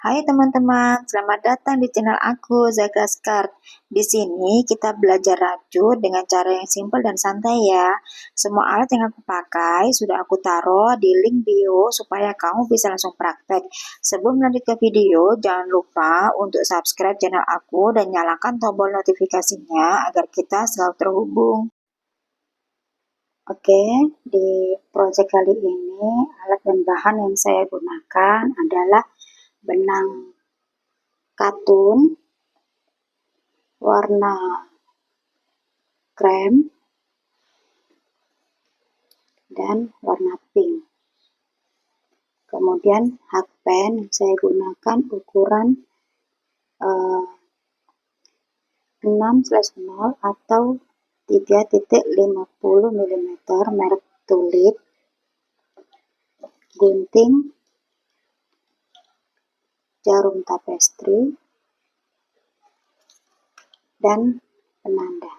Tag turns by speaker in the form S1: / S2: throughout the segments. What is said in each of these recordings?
S1: Hai teman-teman, selamat datang di channel aku, Zagaskart. Di sini kita belajar rajut dengan cara yang simpel dan santai ya. Semua alat yang aku pakai sudah aku taruh di link bio supaya kamu bisa langsung praktek. Sebelum lanjut ke video, jangan lupa untuk subscribe channel aku dan nyalakan tombol notifikasinya agar kita selalu terhubung. Oke, di project kali ini alat dan bahan yang saya gunakan adalah benang katun warna krem dan warna pink. Kemudian hakpen saya gunakan ukuran 6/0 atau 3,50 mm merek Tulip, gunting, jarum tapestri, dan penanda.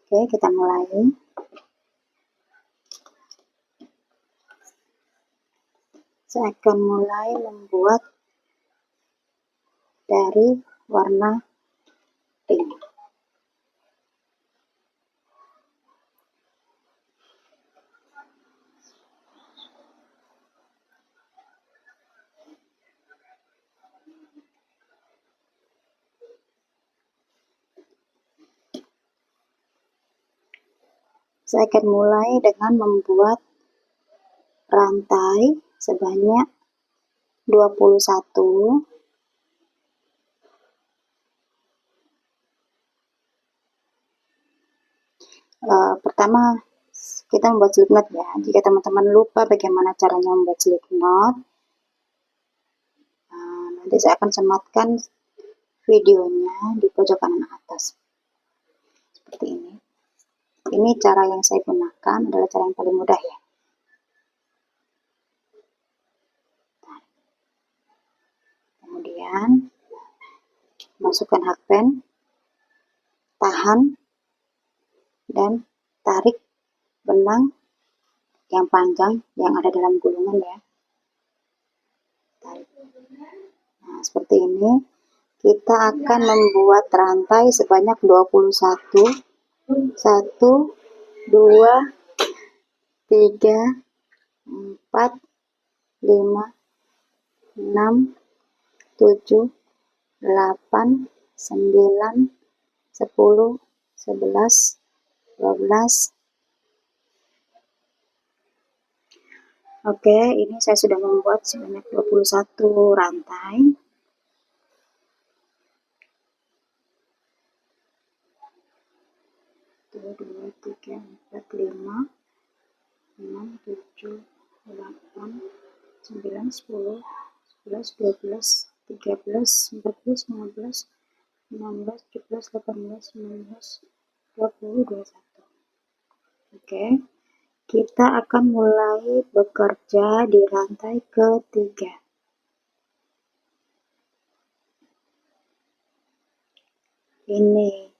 S1: Oke, kita mulai. Saya akan mulai membuat dari warna pink. Saya akan mulai dengan membuat rantai sebanyak 21. Pertama kita membuat slip knot ya. Jika teman-teman lupa bagaimana caranya membuat slip knot, nanti saya akan sematkan videonya di pojok kanan atas seperti ini. Ini cara yang saya gunakan adalah cara yang paling mudah ya. Kemudian masukkan hakpen, tahan, dan tarik benang yang panjang yang ada dalam gulungan ya. Tarik. Nah, seperti ini. Kita akan membuat rantai sebanyak 21. 1, 2, 3, 4, 5, 6, 7, 8, 9, 10, 11, 12. Oke, ini saya sudah membuat sebanyak 21 rantai. 1, 2, 3, 4, 5, 6, 7, 8, 9, 10, 11, 12, 13, 14, 15, 16, 17, 18, 19, 20, 21. Oke, kita akan mulai bekerja di rantai ketiga. Ini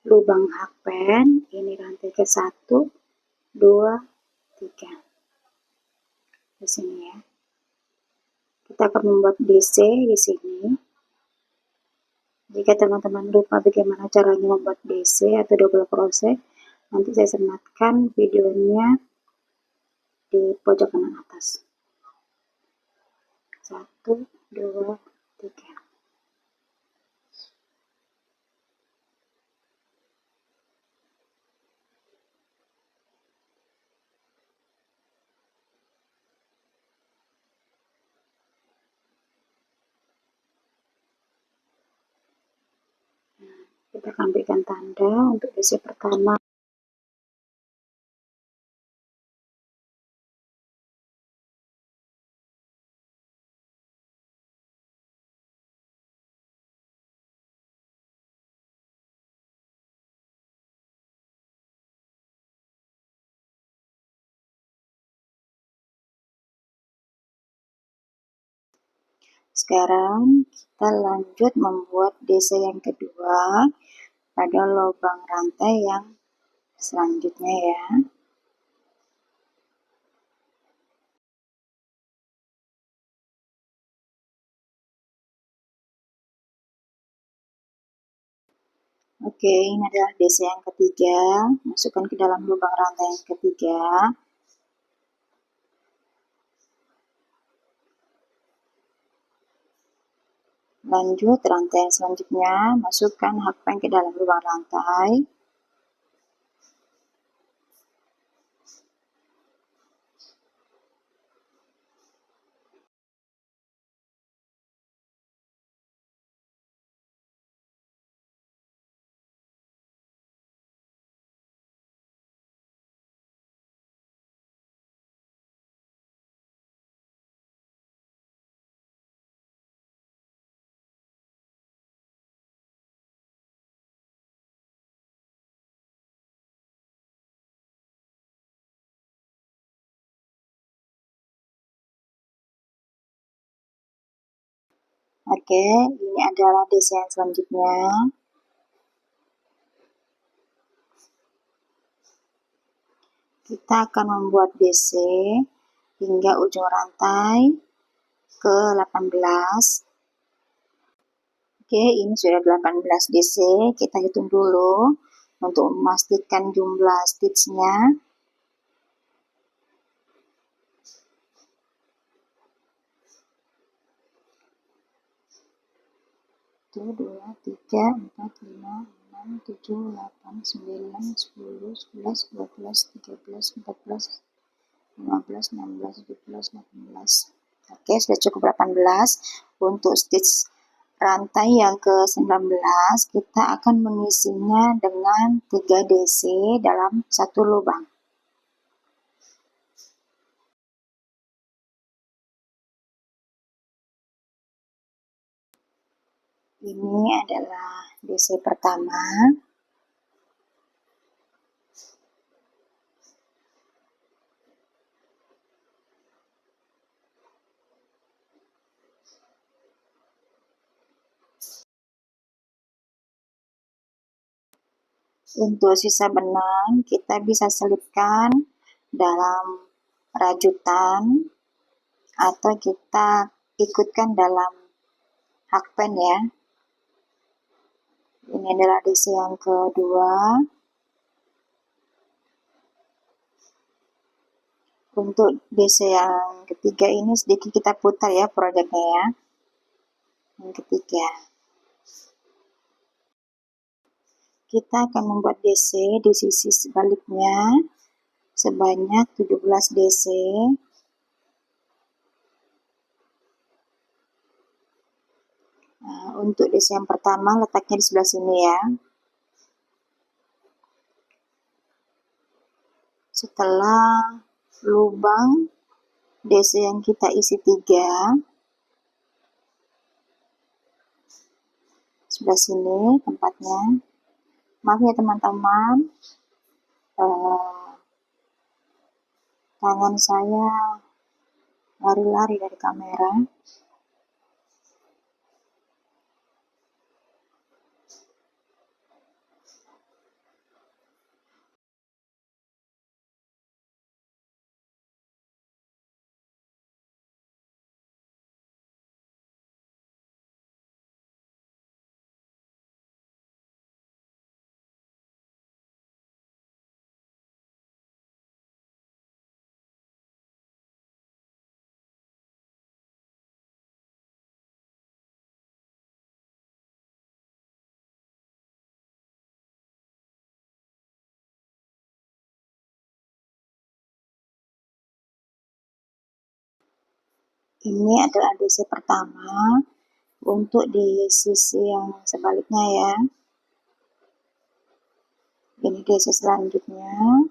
S1: lubang hakpen, ini rantai ke 1, 2, 3. Di sini ya. Kita akan membuat DC di sini. Jika teman-teman lupa bagaimana caranya membuat DC atau double crochet, nanti saya sematkan videonya di pojok kanan atas. 1, 2, 3. Kita akan berikan tanda untuk DC pertama. Sekarang kita lanjut membuat DC yang kedua pada lubang rantai yang selanjutnya ya. Oke, ini adalah DC yang ketiga. Masukkan ke dalam lubang rantai yang ketiga. Lanjut, rantai yang selanjutnya, masukkan hakpan ke dalam lubang rantai. Oke, ini adalah DC yang selanjutnya. Kita akan membuat DC hingga ujung rantai ke 18. Oke, ini sudah 18 DC. Kita hitung dulu untuk memastikan jumlah stitchnya. 1, 2, 3, 4, 5, 6, 7, 8, 9, 10, 11, 12, 13, 14, 15, 16, 17, 18. Oke, sudah cukup 18. Untuk stitch rantai yang ke-19, kita akan mengisinya dengan 3 DC dalam satu lubang. Ini adalah DC pertama. Untuk sisa benang, kita bisa selipkan dalam rajutan atau kita ikutkan dalam hakpen ya. Ini adalah DC yang kedua. Untuk DC yang ketiga ini sedikit kita putar ya proyeknya ya. Yang ketiga. Kita akan membuat DC di sisi sebaliknya sebanyak 17 DC. Nah, untuk DC yang pertama letaknya di sebelah sini ya. Setelah lubang DC yang kita isi 3, sebelah sini tempatnya. Maaf ya teman-teman, tangan saya lari-lari dari kamera. Ini adalah DC pertama. Untuk di sisi yang sebaliknya ya. Ini DC selanjutnya.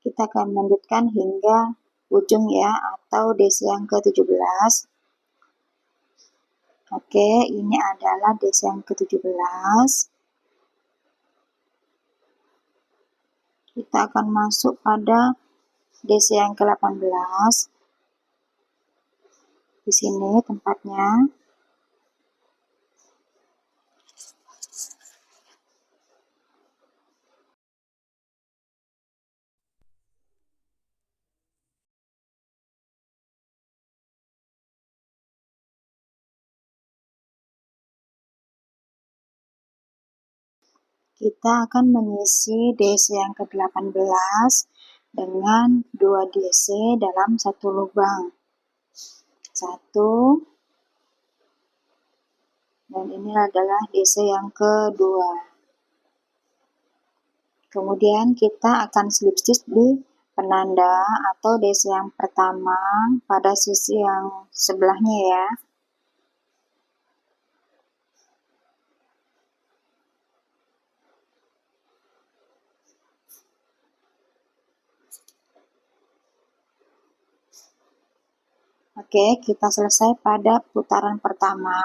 S1: Kita akan melanjutkan hingga ujung ya, atau desa yang ke-17. Oke, ini adalah desa yang ke-17. Kita akan masuk pada desa yang ke-18. Di sini tempatnya. Kita akan mengisi DC yang ke-18 dengan 2 DC dalam satu lubang. 1, dan ini adalah DC yang kedua. Kemudian kita akan slip stitch di penanda atau DC yang pertama pada sisi yang sebelahnya ya. Oke, kita selesai pada putaran pertama.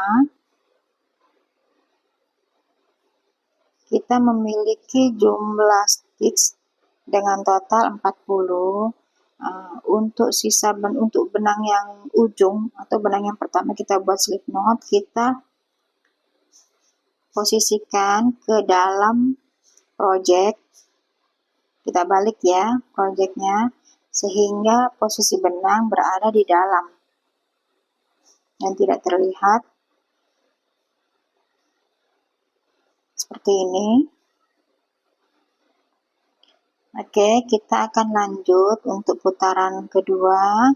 S1: Kita memiliki jumlah stitch dengan total 40. Untuk untuk benang yang ujung atau benang yang pertama kita buat slip knot, kita posisikan ke dalam project. Kita balik ya projectnya, sehingga posisi benang berada di dalam dan tidak terlihat seperti ini. Oke, kita akan lanjut untuk putaran kedua.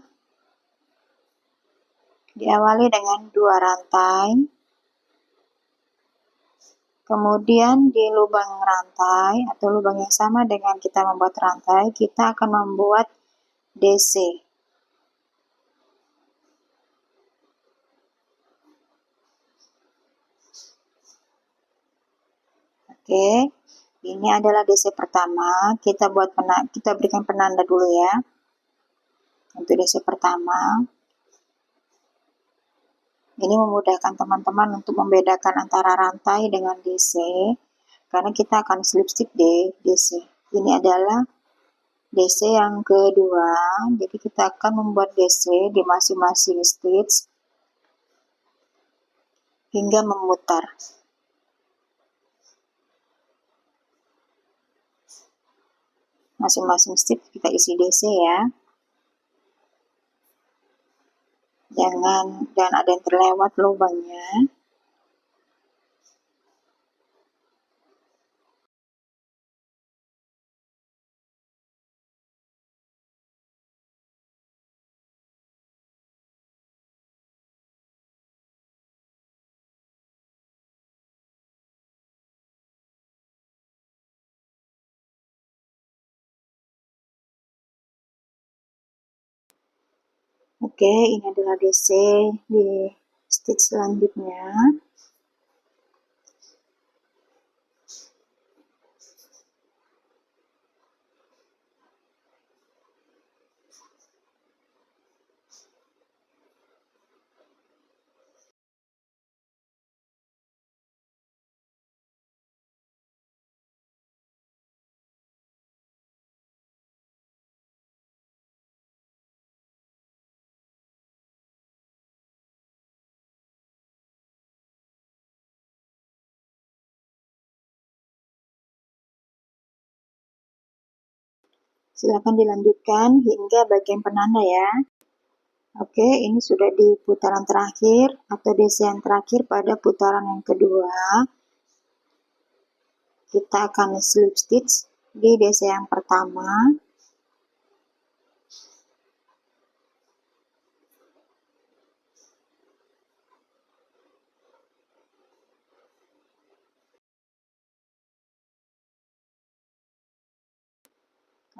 S1: Diawali dengan 2 rantai. Kemudian di lubang rantai atau lubang yang sama dengan kita membuat rantai, kita akan membuat DC. Oke, ini adalah DC pertama. Kita berikan penanda dulu ya. Untuk DC pertama. Ini memudahkan teman-teman untuk membedakan antara rantai dengan DC, karena kita akan slip stitch di DC. Ini adalah DC yang kedua, jadi kita akan membuat DC di masing-masing stitch hingga memutar. Masing-masing stitch kita isi DC ya. Jangan ada yang terlewat lubangnya. Oke, ini adalah DC di stitch selanjutnya. Silakan dilanjutkan hingga bagian penanda ya. Oke, ini sudah di putaran terakhir atau DC yang terakhir pada putaran yang kedua. Kita akan slip stitch di DC yang pertama.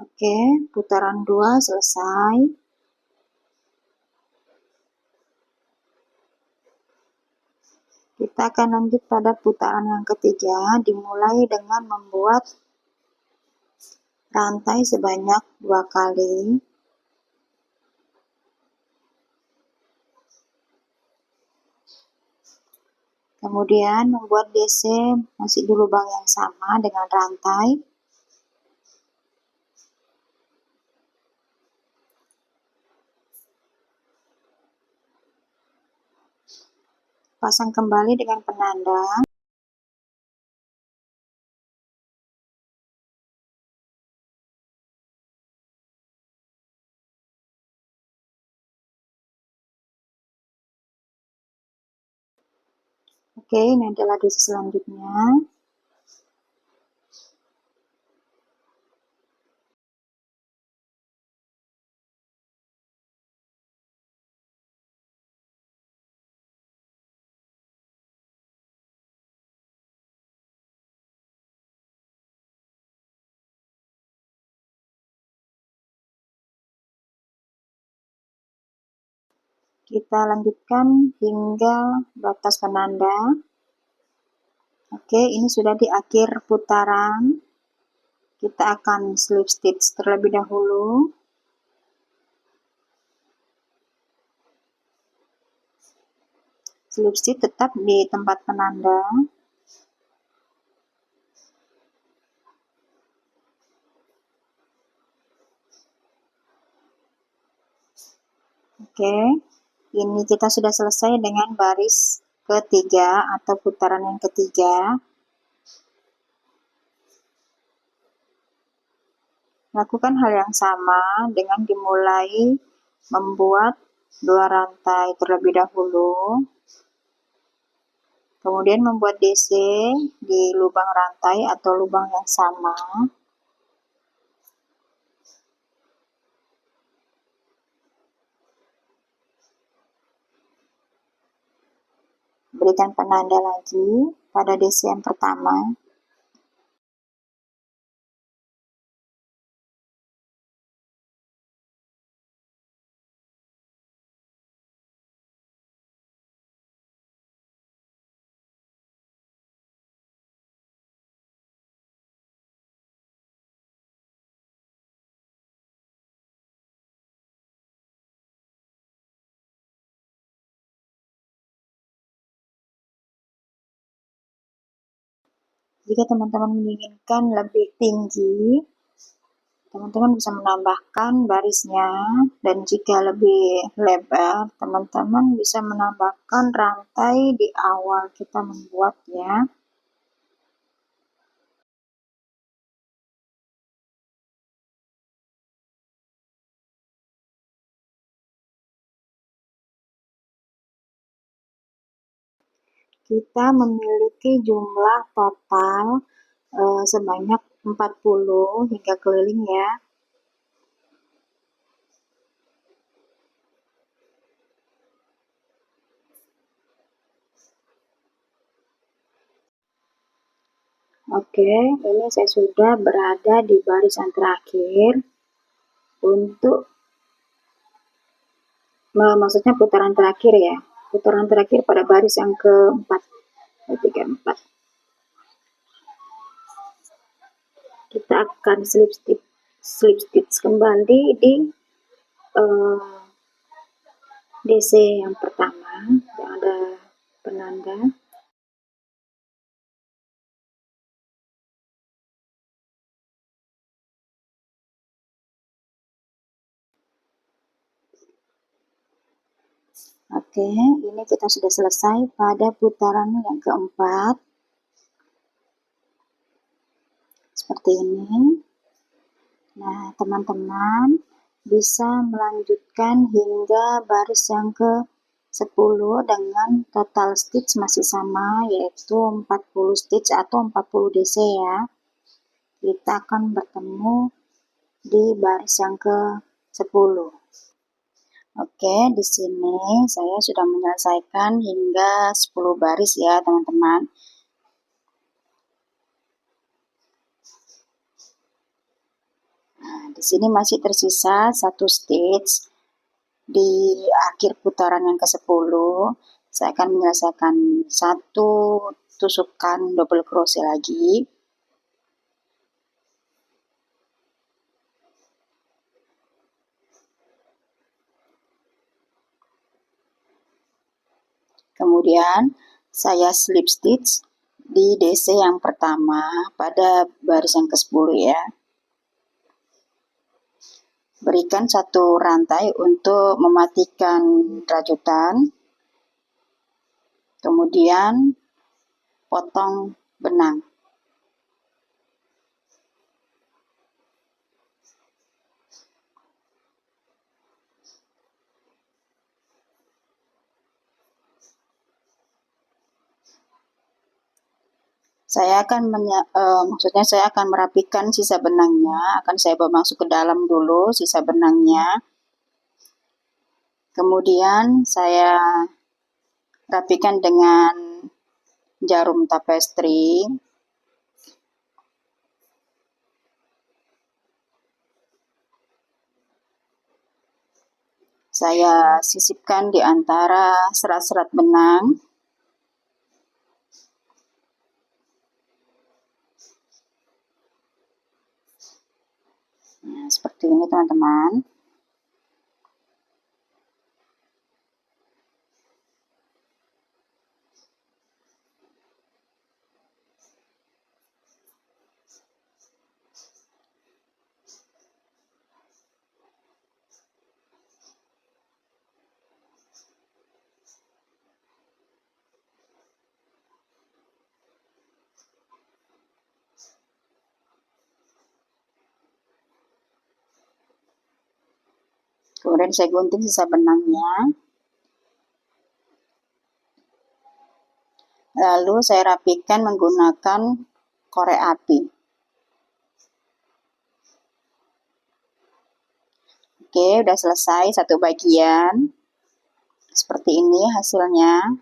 S1: Oke, putaran 2 selesai. Kita akan lanjut pada putaran yang ketiga, dimulai dengan membuat rantai sebanyak 2 kali. Kemudian membuat DC masih di lubang yang sama dengan rantai. Pasang kembali dengan penanda. Oke, ini adalah DC selanjutnya. Kita lanjutkan hingga batas penanda. Oke, ini sudah di akhir putaran. Kita akan slip stitch terlebih dahulu. Slip stitch tetap di tempat penanda. Oke, ini kita sudah selesai dengan baris ketiga atau putaran yang ketiga. Lakukan hal yang sama dengan dimulai membuat 2 rantai terlebih dahulu. Kemudian membuat DC di lubang rantai atau lubang yang sama. Berikan penanda lagi pada DC yang pertama. Jika teman-teman menginginkan lebih tinggi, teman-teman bisa menambahkan barisnya, dan jika lebih lebar, teman-teman bisa menambahkan rantai di awal kita membuatnya. Kita memiliki jumlah total sebanyak 40 hingga keliling ya. Oke, ini saya sudah berada di barisan terakhir untuk maksudnya putaran terakhir ya. Putaran terakhir pada baris yang keempat. 3, 4. Kita akan slip stitch kembali di DC yang pertama yang ada penanda. Oke, ini kita sudah selesai pada putaran yang keempat. Seperti ini. Nah, teman-teman bisa melanjutkan hingga baris yang ke-10 dengan total stitch masih sama, yaitu 40 stitch atau 40 DC ya. Kita akan bertemu di baris yang ke-10. Oke, di sini saya sudah menyelesaikan hingga 10 baris ya, teman-teman. Nah, di sini masih tersisa 1 stitch di akhir putaran yang ke-10. Saya akan menyelesaikan 1 tusukan double crochet lagi. Kemudian saya slip stitch di DC yang pertama pada baris yang ke-10 ya. Berikan satu rantai untuk mematikan rajutan. Kemudian potong benang. Saya akan merapikan sisa benangnya, akan saya bawa masuk ke dalam dulu sisa benangnya. Kemudian saya rapikan dengan jarum tapestri. Saya sisipkan di antara serat-serat benang. Nah, seperti ini teman-teman. Kemudian saya gunting sisa benangnya. Lalu saya rapikan menggunakan korek api. Oke, udah selesai satu bagian. Seperti ini hasilnya.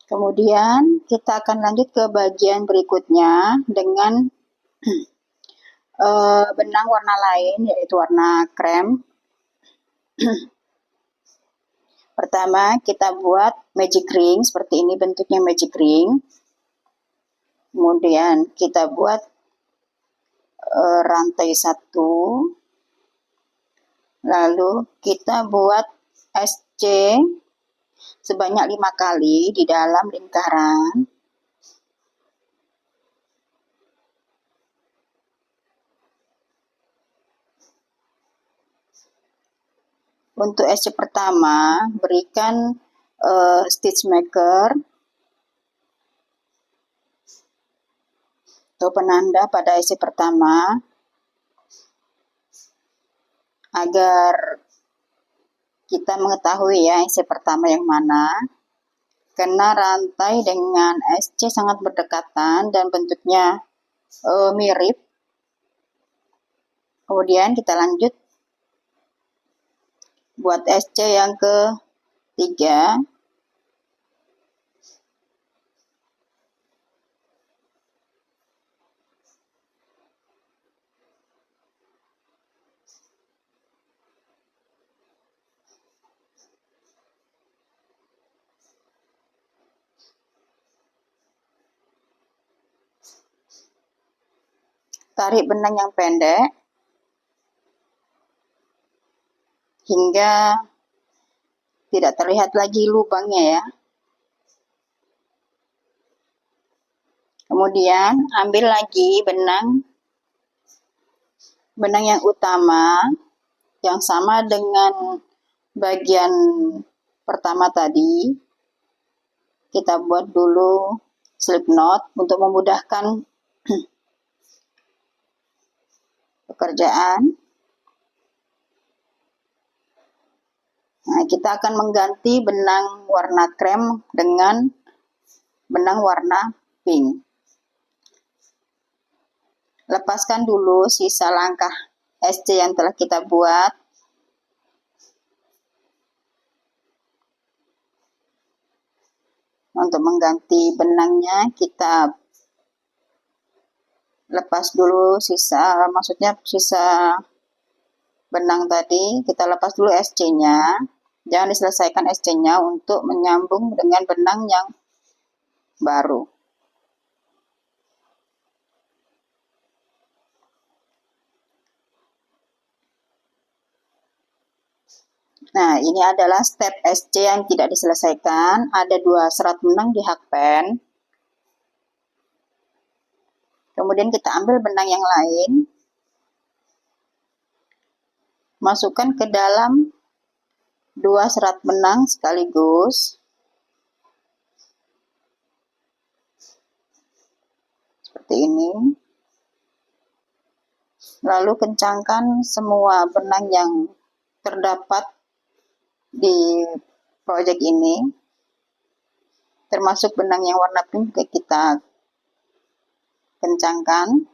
S1: Kemudian kita akan lanjut ke bagian berikutnya dengan benang warna lain, yaitu warna krem. Pertama kita buat magic ring, seperti ini bentuknya magic ring. Kemudian kita buat rantai satu. Lalu kita buat SC sebanyak 5 kali di dalam lingkaran. Untuk SC pertama, berikan stitch maker atau penanda pada SC pertama agar kita mengetahui ya SC pertama yang mana. Karena rantai dengan SC sangat berdekatan dan bentuknya mirip. Kemudian kita lanjut buat SC yang ketiga. Tarik benang yang pendek hingga tidak terlihat lagi lubangnya ya. Kemudian ambil lagi benang yang utama yang sama dengan bagian pertama tadi. Kita buat dulu slip knot untuk memudahkan pekerjaan. Nah, kita akan mengganti benang warna krem dengan benang warna pink. Lepaskan dulu sisa langkah SC yang telah kita buat. Untuk mengganti benangnya kita lepas dulu sisa benang tadi, kita lepas dulu SC-nya. Jangan diselesaikan SC-nya untuk menyambung dengan benang yang baru.
S2: Nah, ini adalah step SC yang tidak diselesaikan. Ada 2 serat benang di hakpen. Kemudian kita ambil benang yang lain, masukkan ke dalam 2 serat benang sekaligus. Seperti ini. Lalu kencangkan semua benang yang terdapat di proyek ini, termasuk benang yang warna pink kita kencangkan.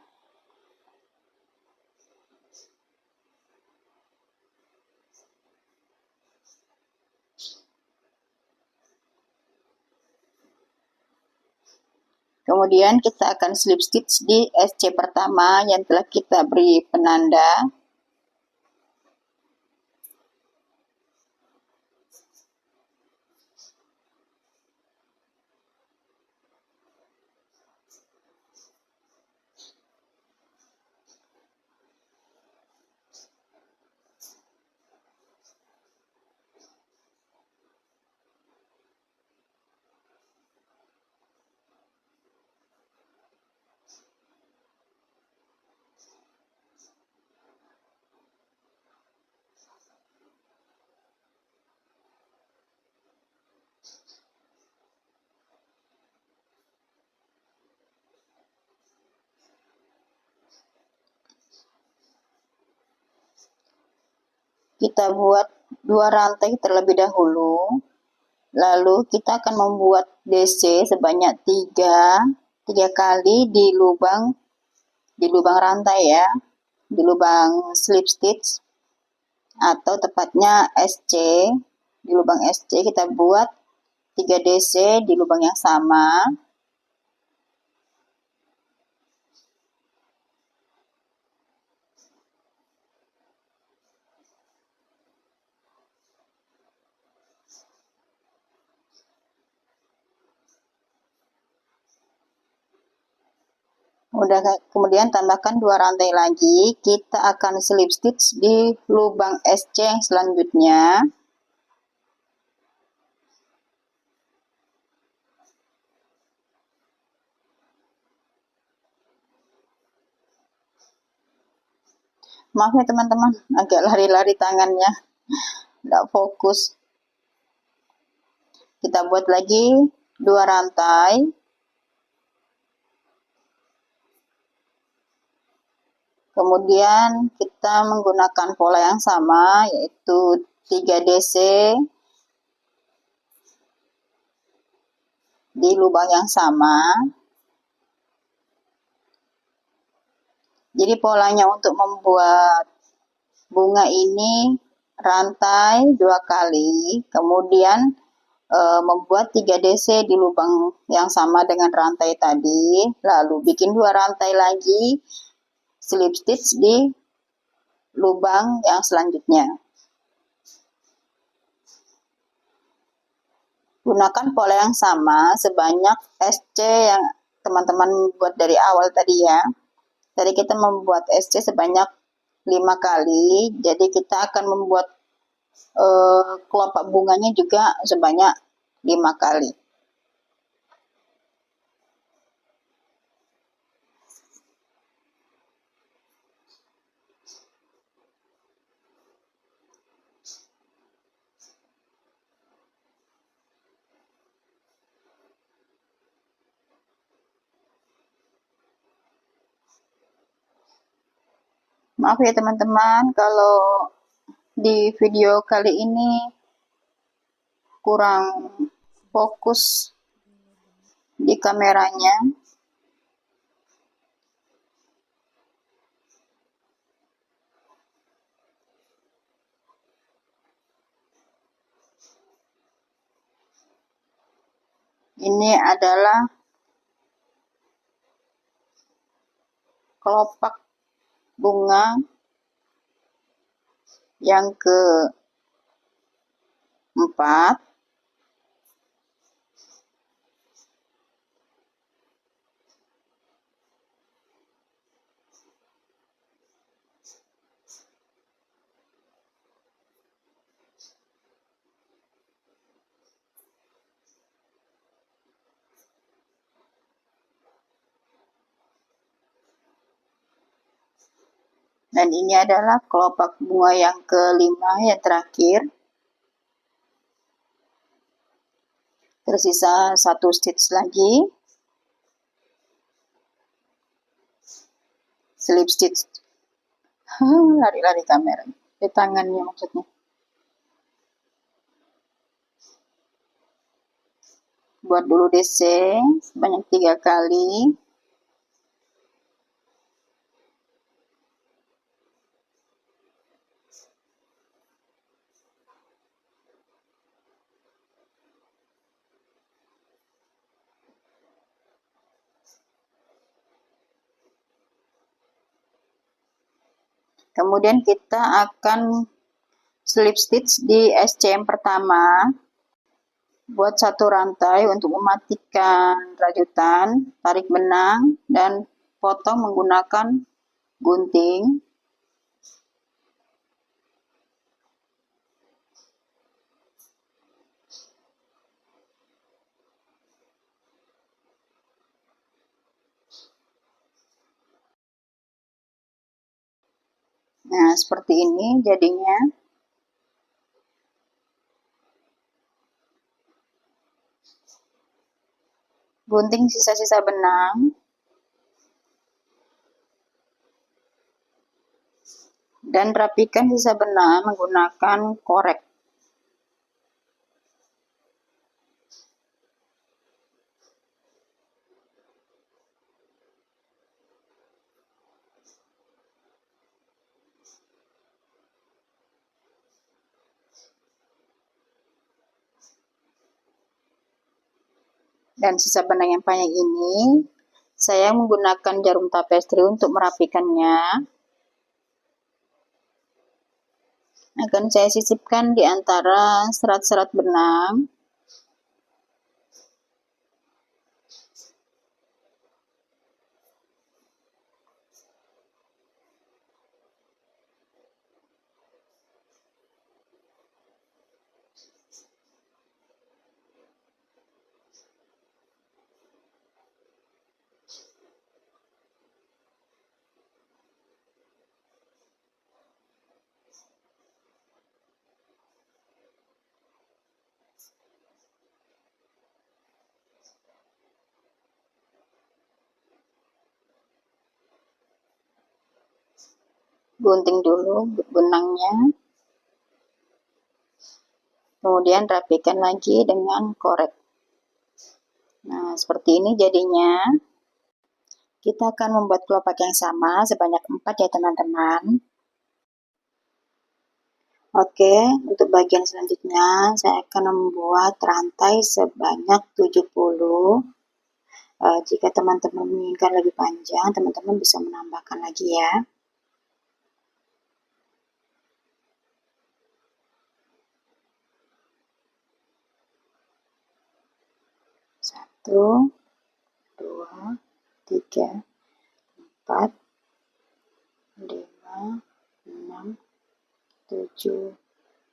S2: Kemudian kita akan slip stitch di SC pertama yang telah kita beri penanda. Kita buat 2 rantai terlebih dahulu. Lalu kita akan membuat DC sebanyak 3 kali di lubang rantai ya, di lubang slip stitch atau tepatnya SC. Di lubang SC kita buat 3 DC di lubang yang sama. Kemudian tambahkan 2 rantai lagi, kita akan slip stitch di lubang SC yang selanjutnya. Maaf ya teman-teman, agak lari-lari tangannya, tidak fokus. Kita buat lagi 2 rantai. Kemudian kita menggunakan pola yang sama, yaitu 3 DC di lubang yang sama. Jadi polanya untuk membuat bunga ini rantai 2 kali, kemudian membuat 3 DC di lubang yang sama dengan rantai tadi, lalu bikin 2 rantai lagi, slip stitch di lubang yang selanjutnya. Gunakan pola yang sama sebanyak SC yang teman-teman buat dari awal tadi ya. Tadi kita membuat SC sebanyak 5 kali, jadi kita akan membuat kelopak bunganya juga sebanyak 5 kali. Maaf ya teman-teman kalau di video kali ini kurang fokus di kameranya. Ini adalah kelopak bunga yang keempat. Dan ini adalah kelopak bunga yang kelima, yang terakhir. Tersisa satu stitch lagi. Slip stitch. Lari-lari kamera. Di tangannya maksudnya. Buat dulu DC sebanyak 3 kali. Kemudian kita akan slip stitch di SCM pertama. Buat satu rantai untuk mematikan rajutan, tarik benang, dan potong menggunakan gunting. Nah, seperti ini jadinya. Gunting sisa-sisa benang. Dan rapikan sisa benang menggunakan korek. Dan sisa benang yang panjang ini, saya menggunakan jarum tapestri untuk merapikannya. Akan saya sisipkan di antara serat-serat benang. Gunting dulu benangnya. Kemudian rapikan lagi dengan korek. Nah, seperti ini jadinya. Kita akan membuat kelopak yang sama sebanyak 4 ya teman-teman. Oke, untuk bagian selanjutnya saya akan membuat rantai sebanyak 70. Jika teman-teman menginginkan lebih panjang, teman-teman bisa menambahkan lagi ya. Satu, dua, tiga, 4, 5, 6, 7,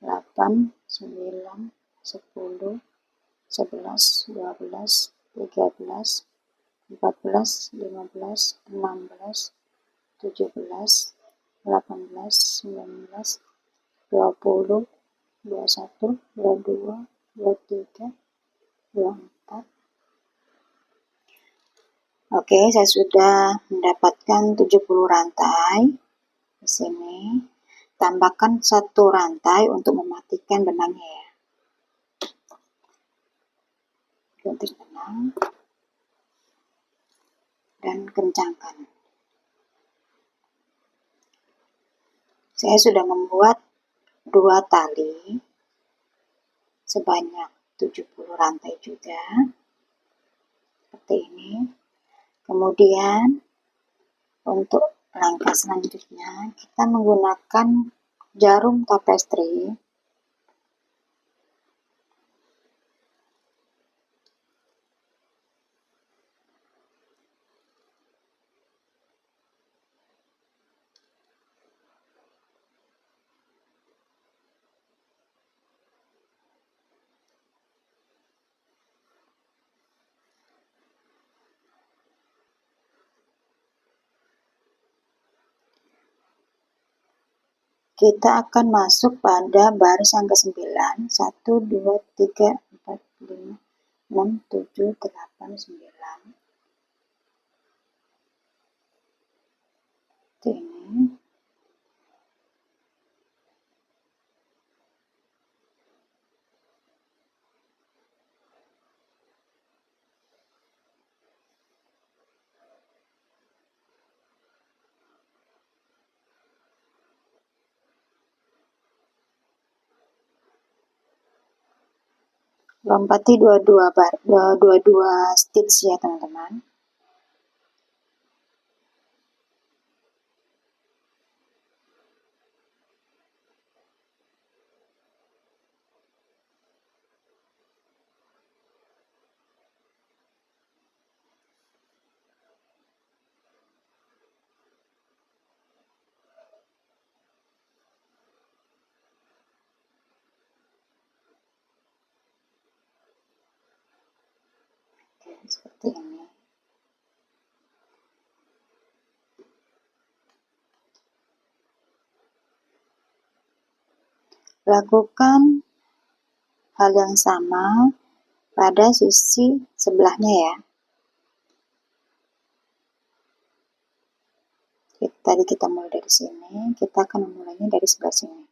S2: 8, 9, 10, 11, 12, 13, 14, 15, 16, 17, 18, 19, 20, 21, 22, 23, 24. Oke, saya sudah mendapatkan 70 rantai. Di sini tambahkan 1 rantai untuk mematikan benangnya ya. Gunting benang dan kencangkan. Saya sudah membuat 2 tali sebanyak 70 rantai juga. Seperti ini. Kemudian untuk langkah selanjutnya kita menggunakan jarum tapestri.
S1: Kita akan masuk pada baris yang ke-9. 1, 2, 3, 4, 5, 6, 7, 8, 9. Ini. Lompati dua-dua stitch ya teman-teman. Seperti ini. Lakukan hal yang sama pada sisi sebelahnya ya. Tadi kita mulai dari sini, kita akan memulainya dari sebelah sini.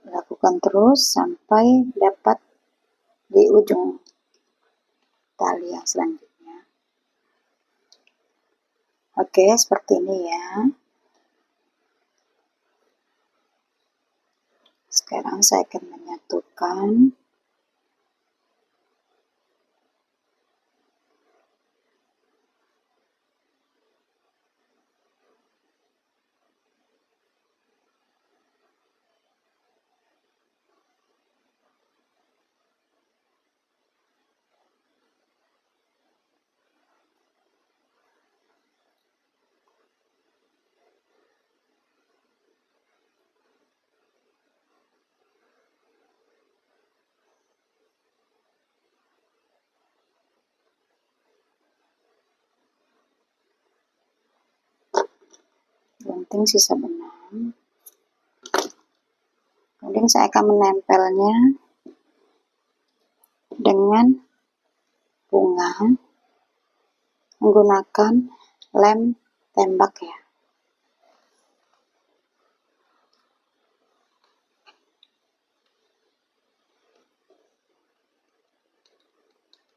S1: Lakukan terus sampai dapat di ujung tali yang selanjutnya. Oke, seperti ini ya. Sekarang saya akan menyatukan gunting sisa benang. Kemudian saya akan menempelnya dengan bunga menggunakan lem tembak ya.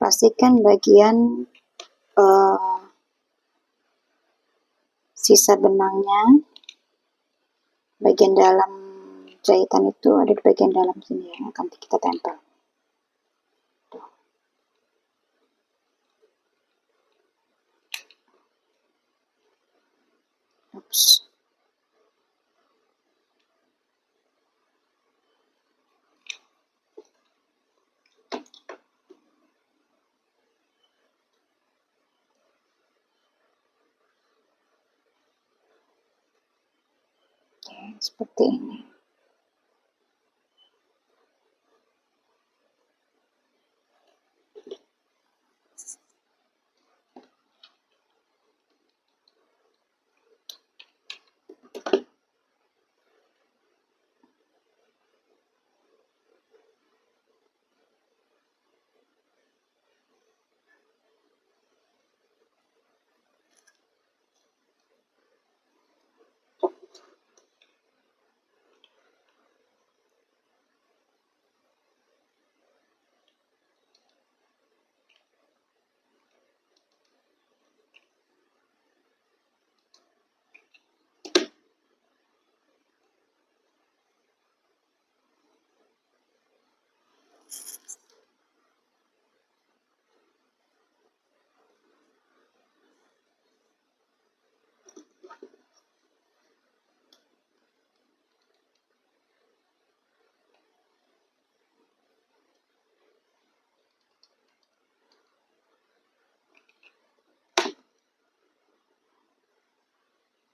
S1: Pastikan bagian sisa benangnya, bagian dalam jahitan itu ada di bagian dalam sini ya, akan kita tempel. Ups. Oke, seperti ini.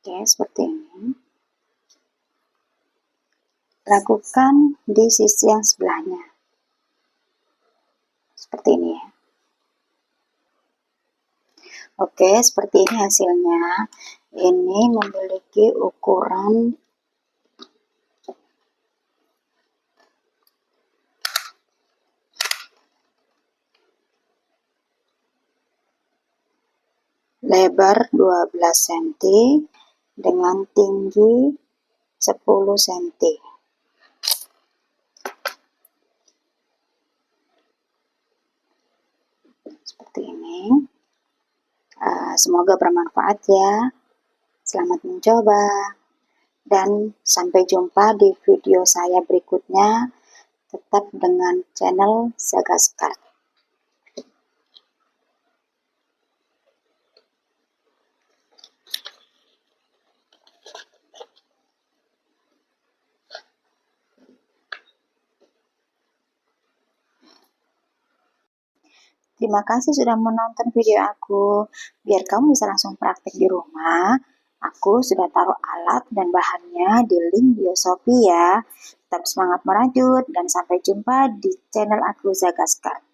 S1: Oke, seperti ini. Lakukan di sisi yang sebelahnya. Seperti ini ya. Oke, seperti ini hasilnya. Ini memiliki ukuran lebar 12 cm dengan tinggi 10 cm. Seperti ini. Semoga bermanfaat ya. Selamat mencoba. Dan sampai jumpa di video saya berikutnya. Tetap dengan channel Zagas Card. Terima kasih sudah menonton video aku. Biar kamu bisa langsung praktek di rumah, aku sudah taruh alat dan bahannya di link bio Shopee ya. Tetap semangat merajut dan sampai jumpa di channel aku Zagas Card.